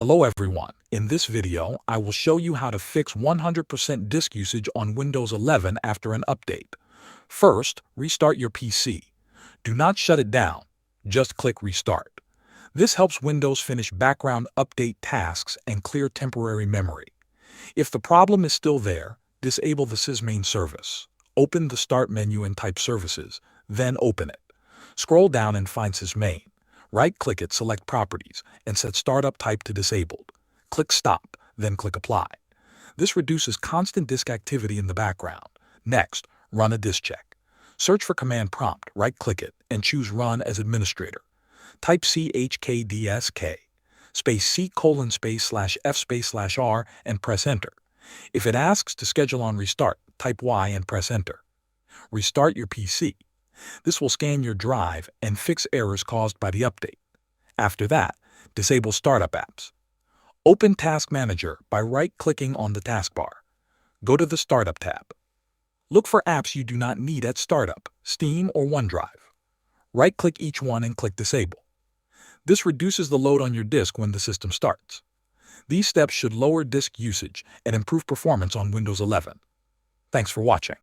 Hello everyone, in this video I will show you how to fix 100% disk usage on Windows 11 after an update. First, restart your PC. Do not shut it down, just click Restart. This helps Windows finish background update tasks and clear temporary memory. If the problem is still there, disable the SysMain service. Open the Start menu and type Services, then open it. Scroll down and find SysMain. Right-click it, select Properties, and set Startup Type to Disabled. Click Stop, then click Apply. This reduces constant disk activity in the background. Next, run a disk check. Search for Command Prompt, right-click it, and choose Run as Administrator. Type CHKDSK, space C:/F/R, and press Enter. If it asks to schedule on restart, type Y and press Enter. Restart your PC. This will scan your drive and fix errors caused by the update. After that, disable startup apps. Open Task Manager by right-clicking on the taskbar. Go to the Startup tab. Look for apps you do not need at startup, Steam or OneDrive. Right-click each one and click Disable. This reduces the load on your disk when the system starts. These steps should lower disk usage and improve performance on Windows 11. Thanks for watching.